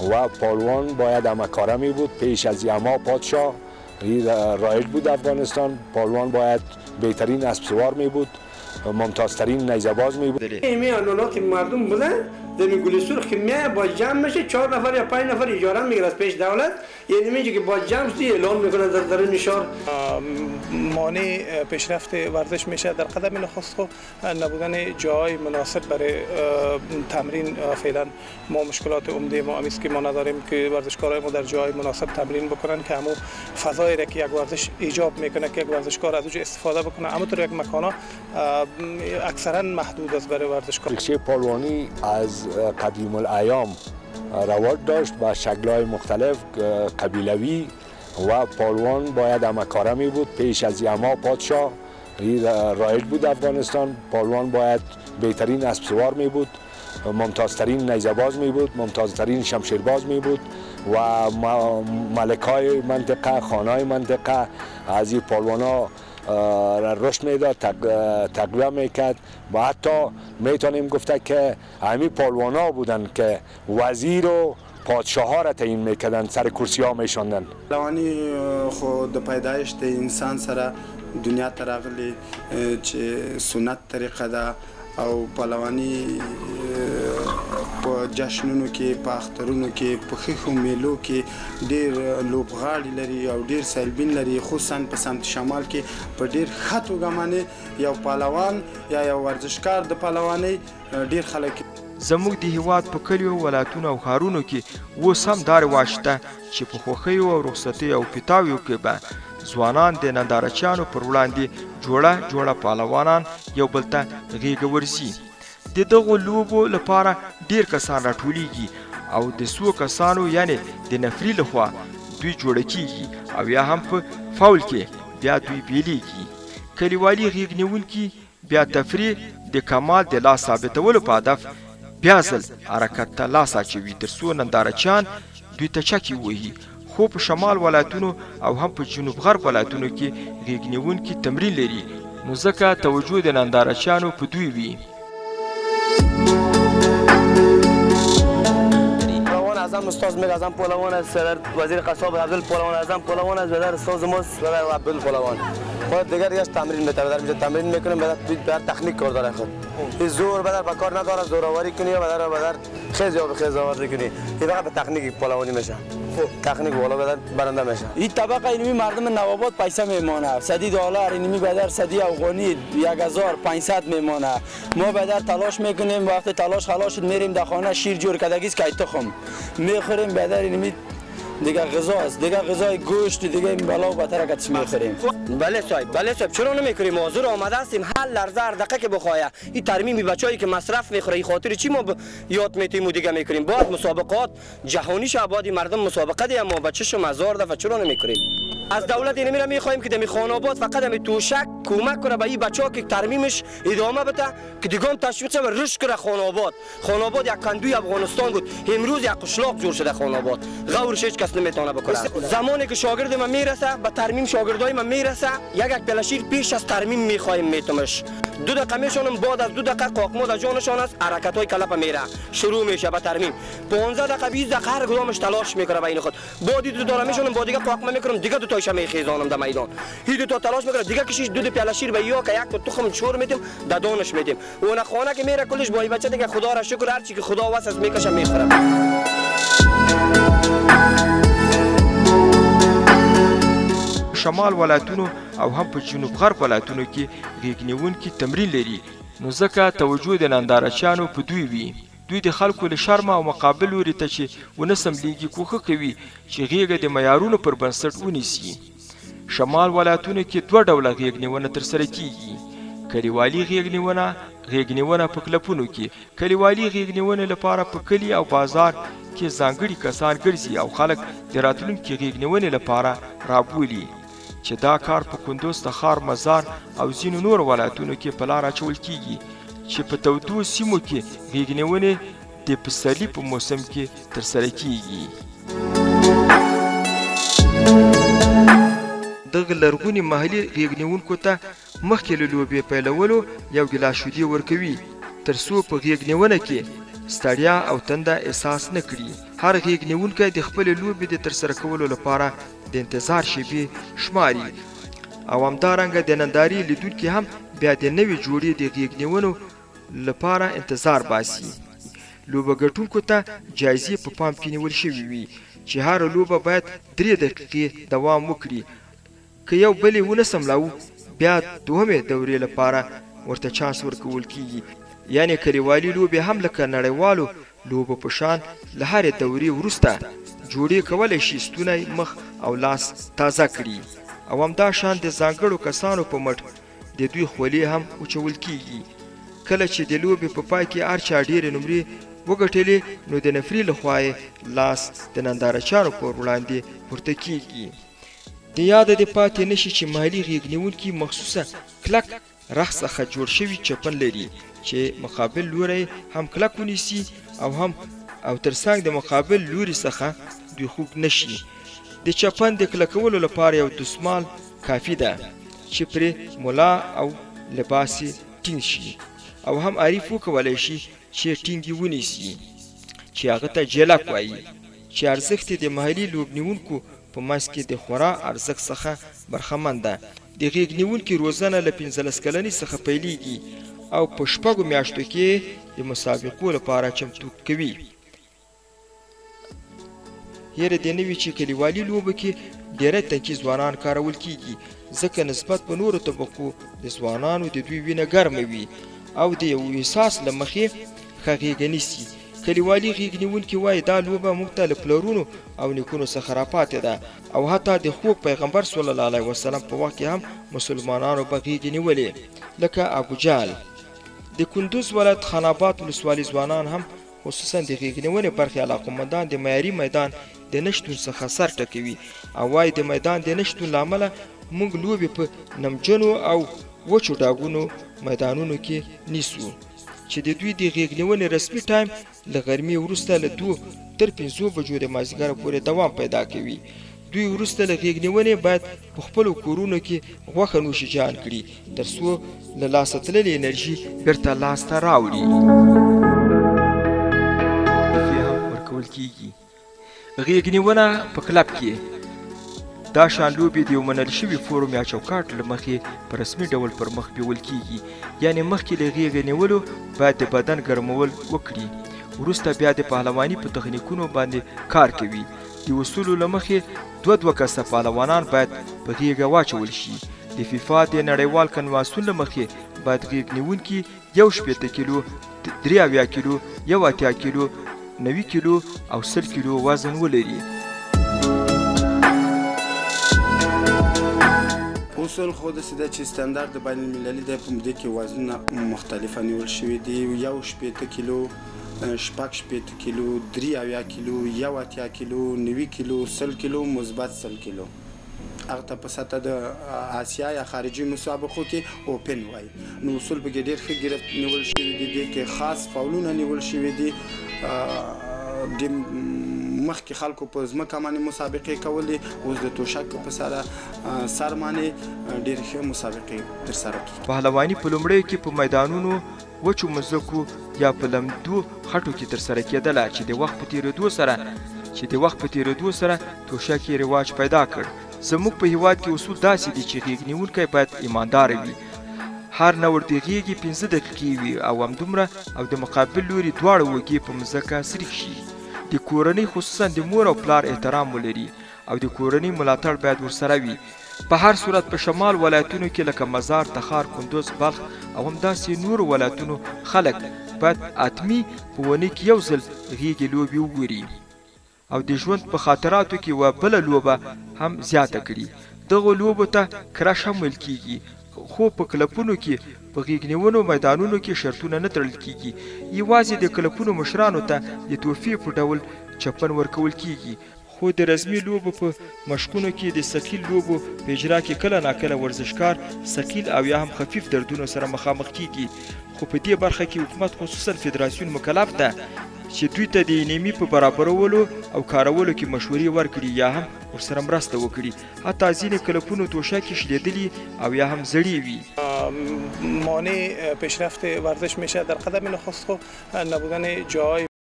و پالوان باید همکاره می بود. پیش از یما پادشاه رایج بود افغانستان. پالوان باید بهترین اسب سوار می بود، ممتازترین نیزه‌باز می بود. این آنونا که مردم بودن در گلسرخ که میای با جمع میشه 4 نفر یا 5 نفر اجاره میگیره از پیش دولت، یعنی میگه که با جمع اعلان میکنه در نشار. مانع پیشرفت ورزش میشه در قدم نخست نبودن جای مناسب برای تمرین. فعلا ما مشکلات عمده ما است که ما نداریم که ورزشکارای ما در جای مناسب تمرین بکنن که همون فضایی را که یک ورزش ایجاب میکنه که یک ورزشکار از اونجا استفاده بکنه، اما تو یک مکانا اکثرا محدود است برای ورزشکار. رکشه پالوانی از قدیم الایام رواج داشت با شکل‌های مختلف قبیلوی و پالوان باید همکاره می بود. پیش از یما پادشاه رایج بود افغانستان. پالوان باید بهترین اسب سوار می بود، ممتازترین نیزه‌باز می بود، ممتازترین شمشیرباز می بود و ملکای منطقه، خانهای منطقه از این پالوانا رشد میداد، تقویه میکرد و حتی میتونیم گفته که همین پالوانا بودن که وزیر و پادشاه ها را تعیین میکردن، سر کرسی ها میشوندن. پهلوانی خود پیدایش د انسان سره دنیا ته راغلی چې سنت طریقه ده او پهلوانی په جشنونو کې په اخترونو کې په خیخو میلو کې ډیر لوبغاړي لري او ډیر سیلبین لري، خصوصا په سمت شمال کې په ډیر ښه توګه باندې یو پهلوان یا یو ورزشکار د پهلوانۍ ډیر خلک. زموږ د هیواد په کلیو، ولایتونو او ښارونو کې اوس هم دا رواج شته چې په خوښیو او رخصتیو او پیتاویو کې به ځوانان د نندارچیانو پر وړاندې جوړه پهلوانان یو بل ته غیږه ورځي. د دغو لوبو لپاره ډیر کسان راټولیږي او د څو کسانو یعنې د نفري لخوا دوی جوړه کیږي او یا هم په فاول کې بیا دوی بیلیږي. کلیوالي غیږ نیونکي بیا تفریح د کمال د لاس ثابتولو په هدف بیا ځل حرکت ته لاس اچوي تر څو نندارچیان دوی ته چکې ووهي. خو په شمال ولایتونو او هم په جنوب غرب ولایتونو کې غیږ نیونکي تمرین لري، نو ځکه توجه د نندارچیانو په دوی وي. پهلوان اعظم استاد میر اعظم پهلوان است، وزیر قصاب عبدال پهلوان اعظم پهلوان است، بدر استاد ماست بدر عبدال پهلوان. خود دیگر یه تمرین میتونه در اینجا تمرین میکنیم، بدر تکنیک کار داره. خود این زور بدر به کار نداره، زوراوری کنی یا بدر خیز یا به خیز آورده کنی، این فقط به تکنیک پهلوانی میشه. تکنیک والا بدر برنده میشه. این طبقه اینمی مردم نواباد پیسه میمانه، $100 اینمی بدر 100 افغانی 1500 میمانه. ما بدر تلاش میکنیم، وقتی تلاش خلاص میریم در خانه شیر جور کدگیس که تخم میخوریم، بدر اینمی دیگه غذا است، دیگه غذای گوشت دیگه این بلا و بتر کتش میخوریم. بله صاحب چرا نمیکنیم؟ حاضر آمده هستیم هر لحظه هر دقیقه که بخواه. این ترمیمی بچه‌ای که مصرف میخوره این خاطر چی ما یاد میتیم و دیگه میکنیم؟ بعد مسابقات جهانی شه، بعد مردم مسابقه دی، ما بچه‌شو هزار دفعه چرا نمیکنیم؟ از دولت اینمی را میخوایم که دمی خانواد فقط دمی توشک کمک کنه به این بچه‌ها که ترمیمش ادامه بده، که دیگه هم تشویق شه و رشد کنه. خانواد یک کندوی افغانستان بود، امروز یک قشلاق جور شده خانواد. غورش هیچ کس نمیتونه بکنه. زمانی که شاگرد من میرسه به ترمیم، شاگردای من میرسه، یک پلشیر پیش از ترمیم میخوایم میتمش 2 دقیقه میشونم، بعد از 2 دقیقه قاقمو در جانشان است، حرکت‌های کلپ میره شروع میشه به ترمیم. 15 دقیقه 20 دقیقه هر کدامش تلاش میکنه بین خود. بعد 2 تا میشونم، بعد دیگه قاقمه میکنم، دیگه 2 تایش میخیزانم در میدان. این 2 تا تلاش میکنه، دیگه کشیش 2 پلشیر به یا که یک تا تخم چور میدیم دادانش میدیم. اون خانه که میره کلش با این بچه دیگه خدا را شکر هر چی که خدا واسه میکشه میخوره. شمال ولایتونو او هم په جنوب غرب ولایتونو کې غیږ نیونکي تمرین لري، نو ځکه توجه د نندارچیانو په دوی وي. دوی د خلکو له شرمه او مقابل لوري ته چې ونه سملیږي کوښښ کوي چې غیږه د معیارونو پر بنسټ ونیسي. شمال ولایتونو کې 2 ډوله غیږ نیونه ترسره کیږي: کلیوالي غیږ نیونه په کلپونو کې. کلیوالي غیږ نیونې لپاره په کلي او بازار کې ځانګړي کسان ګرځي او خلک د راتلونکي غیږ نیونې لپاره رابولي، چې دا کار په کندوز، تخار، مزار او ځینو نور ولایتونو کې په لار اچول کیږي، چې په تودو سیمو کې غیږ نیونې د پسرلي په موسم کې ترسره کیږي. دغه لرغوني محلي غیږ نیونکو ته مخکې له لوبې پیلولو 1 ګیلاس شیدې ورکوي، تر څو په غیږ نیونه کې ستړیا او تنده احساس نه کړي. هر غیږ نیونکی د خپلې لوبې د ترسره کولو لپاره د انتظار شیبې شماري او همدارنګه د نندارې لیدونکي هم بیا د نوې جوړې د غیږ نیونو لپاره انتظار باسي. لوبه ګټونکو ته جایزې په پام کې نیول شوي وي چې هره لوبه باید 3 دقیقې دوام وکړي. که یو بل یې ونه سملاو بیا دوهمې دورې لپاره ورته چانس ورکول کیږي. یعنې کلیوالي لوبې هم لکه نړیوالو لوبو په شان له هرې دورې وروسته جوړې کولی شي ستونی، مخ او لاس تازه کړي او همدا شان د ځانګړو کسانو په مټ د دوی خولې هم وچول کیږي. کله چې د لوبې په پای کې هر چا ډېرې نمرې وګټلې نو د نفري لخوا یې لاس د نندارچیانو پر وړاندې پورته کیږي. د یاده د پاتې نشي چې محلي غیږ نیونکي مخصوصه کلک رخ څخه جوړ شوي چپن لري چې مقابل لوری هم کلک ونیسي او ترڅنګ د مقابل لوري څخه دوی خوږ نشي. د چپن د کلکولو لپاره یو دسمال کافي ده چې پرې ملا او لباس ټینګ شي او هم عریف وکولی شي چې ټینګ ونیسي چې هغه ته جلک وایي چې ارزښت د محلي لوبنیونکو په منځ کې د خورا ارزښت څخه برخمن ده. د غیږ نیونکي روزنه له 15 کلنۍ څخه پیلیږي او په 6 میاشتو کې د مسابقو لپاره چمتو کوي. هیره دې نه وي چې کلیوالي لوبو کې ډېری تنکي ځوانان کارول کیږي ځکه نسبت په نورو طبقو د ځوانانو د دوی وینه ګرمه وي او د یو احساس له مخې ښه غیږه نیسي. کلیوالي غیږ نیونکي وایي دا لوبه موږ ته له پلرونو او نیکونو څخه راپاتې ده او حتی د خوږ پیغمبر صلی الله علیه وسلم په وخت کې هم مسلمانانو به غیږې نیولې لکه ابوجهل. د کندوز ولایت خان آباد ولسوالي ځوانان هم خصوصا د غیږ نیونې برخې علاقمندان د معیاري میدان د نشتون څخه سر ټکوي او وایي د میدان د نشتون له امله موږ لوبې په نمجنو او وچو ډاګونو میدانونو کې نیسو چې د دوی د غیږ نیونې رسمي ټایم له غرمې وروسته له 2 تر 5 بجو د مازدیګر پورې دوام پیدا کوي. دوی وروسته له غیږ نیونې باید په خپلو کورونو کې غوښه نوشیجان کړي تر څو له لاسه تللې انرژي بیرته لاسته راوړي. ورکول کیږي. غیږ نیونه په کلب کې دا شان لوبې د یو منل شوي فورم یا چوکاټ له مخې په رسمي ډول پر مخ بیول کیږي. یعنې مخکې له غیږ نیولو باید د بدن ګرمول وکړي، وروسته بیا د پهلواني په تخنیکونو باندې کار کوي. د اصولو له مخې 2 کسه پهلوانان باید په غیږه واچول شي. د فیفا د نړیوال کنوانسیون له مخې باید غیږ نیونکي 80 کیلو، 83 کیلو، 80 کیلو، 90 کیلو او 100 کیلو وزن ولري. اصول خود سده چې ستاندارد بین المللي د په مده کې وزنونه مختلفه نیول شوي دي. 80 کیلو، 80 کیلو، 83 کیلو، 80 کیلو، 90 کیلو، 100 کیلو، مثبت 100 کیلو. هغه ته په سطح د آسیا یا خارجي مسابقو کې اوپن وایي. نو اصول په کې ډېر ښه ګرفت نیول شوي دي. دې کې خاص فاولونه نیول شوي دي. د مخکې خلکو په ځمکه باندې مسابقې کولې، اوس د توشک په سره سر باندې ډېرې ښه مسابقې ترسره کېږي. پهلواني په لومړیو کې په میدانونو، وچو مځکو یا په لمدو خټو کې ترسره کېدله چې د وخت په تېرېدو سره توشک یې رواج پیدا کړ. زموږ په هیواد کې اصول داسې دي چې غیږ نیونکی باید ایمانداره وي. هر نوړ د غیږې 15 دقیقې وي او همدومره او د مقابل لوري دواړه وږې په مځکه سریښ شي. د کورنۍ خصوصا د مور او پلار احترام ولري او د کورنۍ ملاتړ باید ورسره وي. په هر صورت په شمال ولایتونو کې لکه مزار، تخار، کندوز، بلخ او همداسې نورو ولایتونو خلک باید حتمي په اونۍ کې یو ځل غیږې لوبې وګوري او د ژوند په خاطراتو کې یوه بله لوبه هم زیاته کړي. دغو لوبو ته کرش هم ویل کیږي، خو په کلبونو کې په غیږ نیونو میدانونو کې شرطونه نه تړل کیږي. یوازې د کلبونو مشرانو ته د تحفې په ډول چپن ورکول کیږي. خو د رسمي لوبو په مشقونو کې د ثقیل لوبو په اجرا کې کله ناکله ورزشکار ثقیل او یا هم خفیف دردونو سره مخامخ کیږي. خو په دې برخه کې حکومت خصوصا فدراسیون مکلف ده چې دوی ته د انیمي په برابرولو او کارولو کې مشورې ورکړي یا هم ورسره مرسته وکړي. حتی ځینې کلپونو توشکې شلیدلي او یا هم زړې وي. مانع پیشرفت ورزش میشه در قدم نخست نبودن جای